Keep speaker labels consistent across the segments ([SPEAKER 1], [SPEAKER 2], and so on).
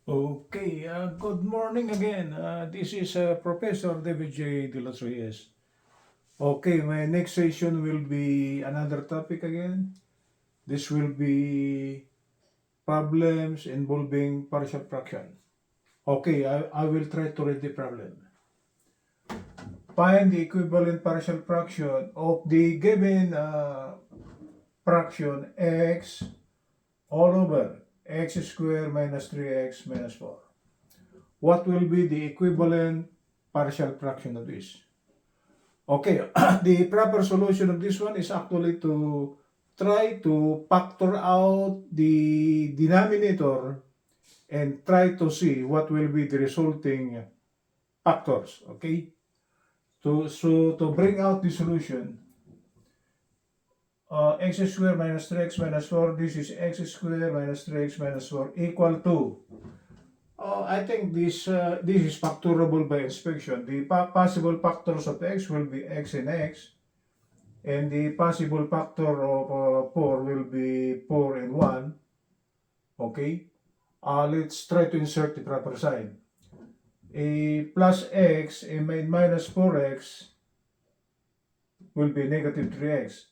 [SPEAKER 1] Okay, good morning again. This is Professor David J. De Los Reyes. Okay, my next session will be another topic again. This will be problems involving partial fraction. Okay, I will try to read the problem. Find the equivalent partial fraction of the given fraction x all over x squared minus 3x minus 4. What will be the equivalent partial fraction of this? Okay, the proper solution of this one is actually to try to factor out the denominator and try to see what will be the resulting factors. Okay, to bring out the solution, x squared minus 3x minus 4, this is x squared minus 3x minus 4 equal to, I think this is factorable by inspection. The possible factors of x will be x and x, and the possible factor of 4 will be 4 and 1. Okay, let's try to insert the proper sign. A plus x and minus 4x will be negative 3x.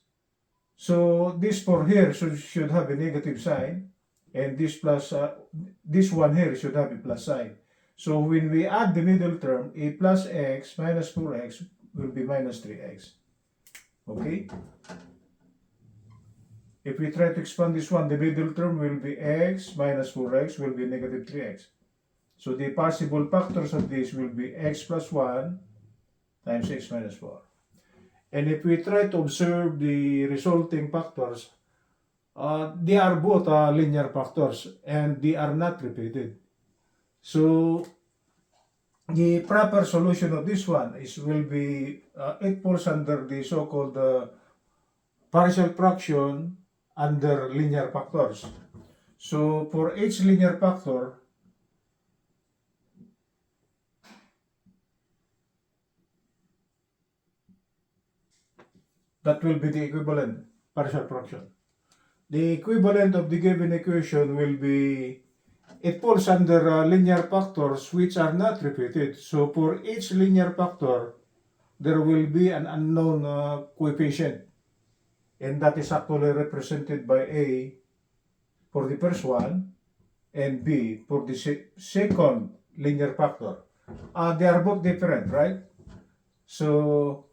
[SPEAKER 1] So this 4 here should have a negative sign, and this one here should have a plus sign. So when we add the middle term, a plus x minus 4x will be minus 3x. Okay? If we try to expand this one, the middle term will be x minus 4x will be negative 3x. So the possible factors of this will be x plus 1 times x minus 4. And if we try to observe the resulting factors, they are both linear factors and they are not repeated. So the proper solution of this one will be, it falls under the so-called partial fraction under linear factors. So for each linear factor, that will be the equivalent partial fraction. The equivalent of the given equation will be, it falls under linear factors which are not repeated. So for each linear factor, there will be an unknown coefficient. And that is actually represented by A for the first one and B for the second linear factor. They are both different, right? So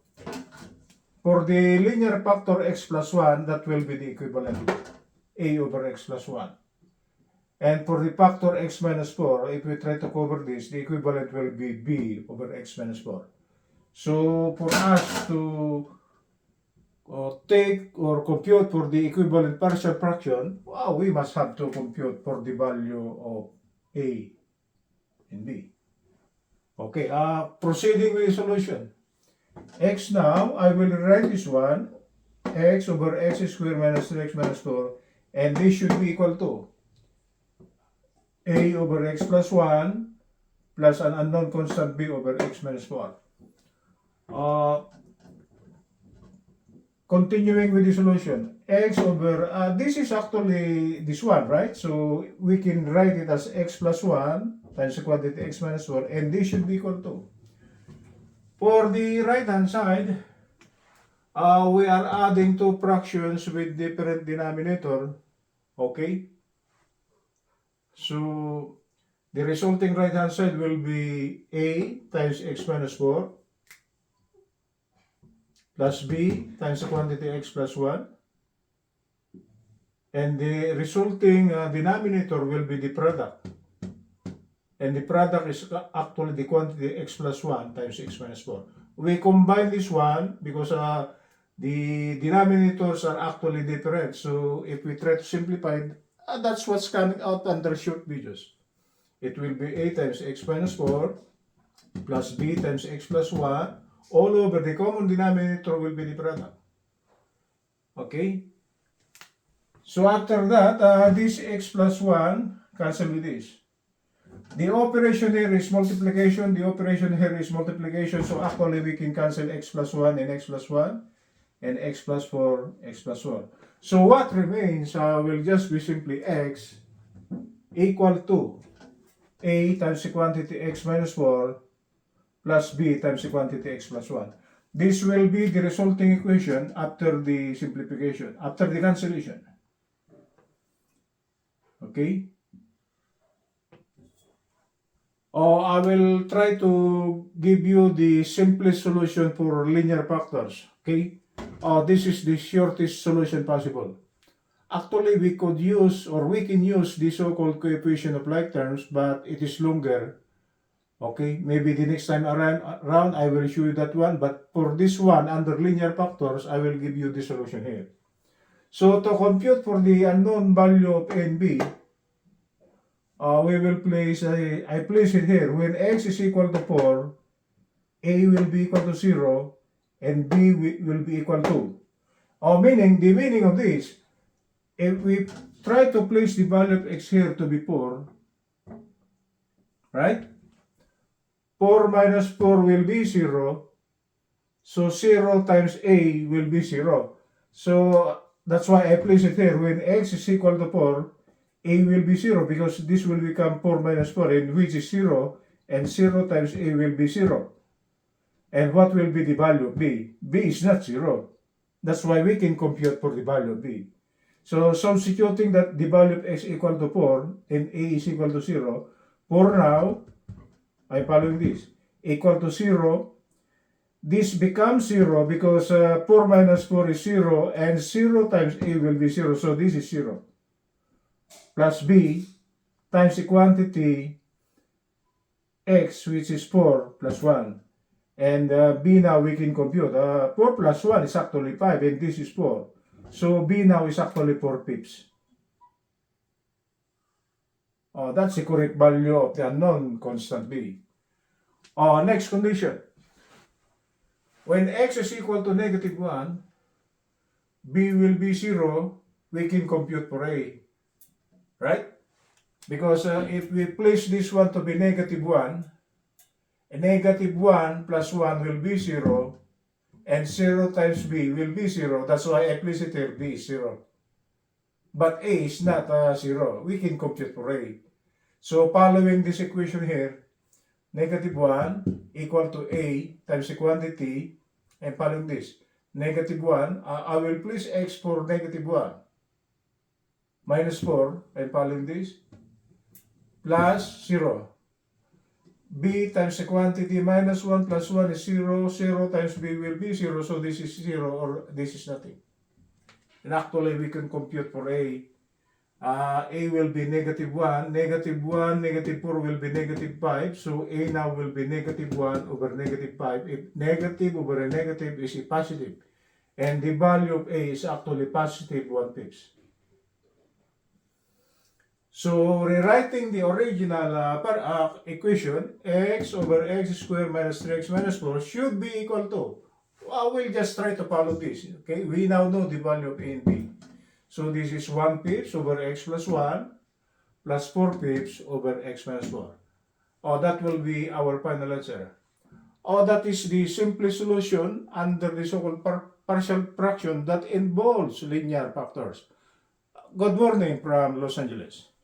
[SPEAKER 1] for the linear factor x plus 1, that will be the equivalent, a over x plus 1. And for the factor x minus 4, if we try to cover this, the equivalent will be b over x minus 4. So for us to take or compute for the equivalent partial fraction, we must have to compute for the value of a and b. Okay, proceeding with the solution. X now, I will write this one, x over x squared minus 3x minus 4, and this should be equal to a over x plus 1 plus an unknown constant b over x minus 4. Continuing with the solution, x over, this is actually this one, right? So we can write it as x plus 1 times the quantity x minus 4, and this should be equal to, for the right hand side, we are adding two fractions with different denominator. Okay? So the resulting right hand side will be a times x minus 4 plus b times the quantity x plus 1. And the resulting denominator will be the product. And the product is actually the quantity x plus 1 times x minus 4. We combine this one because the denominators are actually different. So if we try to simplify, that's what's coming out under short videos. It will be a times x minus 4 plus b times x plus 1. All over the common denominator will be the product. Okay? So after that, this x plus 1 cancel with this. The operation here is multiplication, the operation here is multiplication, so actually we can cancel x plus 1 and x plus 1, and x plus 4, x plus 1. So what remains will just be simply x equal to A times the quantity x minus 4 plus B times the quantity x plus 1. This will be the resulting equation after the simplification, after the cancellation. Okay? I will try to give you the simplest solution for linear factors. Okay? This is the shortest solution possible. Actually, we could use, or we can use the so-called coefficient of like terms, but it is longer. Okay, maybe the next time around I will show you that one, but for this one, under linear factors, I will give you the solution here. So to compute for the unknown value of A and B, we will place, I place it here, when x is equal to 4, A will be equal to 0, and B will be equal to. The meaning of this, if we try to place the value of x here to be 4, right? 4 minus 4 will be 0. So 0 times A will be 0. So that's why I place it here. When x is equal to 4, A will be 0 because this will become 4 minus 4, and which is 0. And 0 times A will be 0. And what will be the value of B? B is not 0. That's why we can compute for the value of B. So substituting that the value of x equal to 4 and A is equal to 0, for now, I'm following this, equal to 0, this becomes 0 because 4 minus 4 is 0, and 0 times A will be 0, so this is 0. Plus B times the quantity x, which is 4 plus 1. And B now we can compute. 4 plus 1 is actually 5, and this is 4. So B now is actually 4 pips. That's the correct value of the unknown constant B. Next condition. When x is equal to negative 1, B will be 0, we can compute for A. Right? Because if we place this one to be negative 1, negative 1 plus 1 will be 0, and 0 times B will be 0. That's why I place it here, B is 0. But A is not 0. We can compute for A. So following this equation here, negative 1 equal to A times the quantity, and following this, negative 1, I will place x for negative 1, minus 4, and following this, plus 0. B times the quantity minus 1 plus 1 is 0, 0 times B will be 0, so this is 0 or this is nothing. And actually we can compute for A. A will be negative 1, negative 1, negative 4 will be negative 5, so A now will be negative 1 over negative 5. If negative over a negative is a positive, and the value of A is actually positive 1 pips. So rewriting the original equation, x over x squared minus 3x minus 4 should be equal to, we'll just try to follow this. Okay, we now know the value of A and B. So this is 1 pips over x plus 1 plus 4 pips over x minus 4. That will be our final answer. That is the simplest solution under the so-called partial fraction that involves linear factors. Good morning from Los Angeles.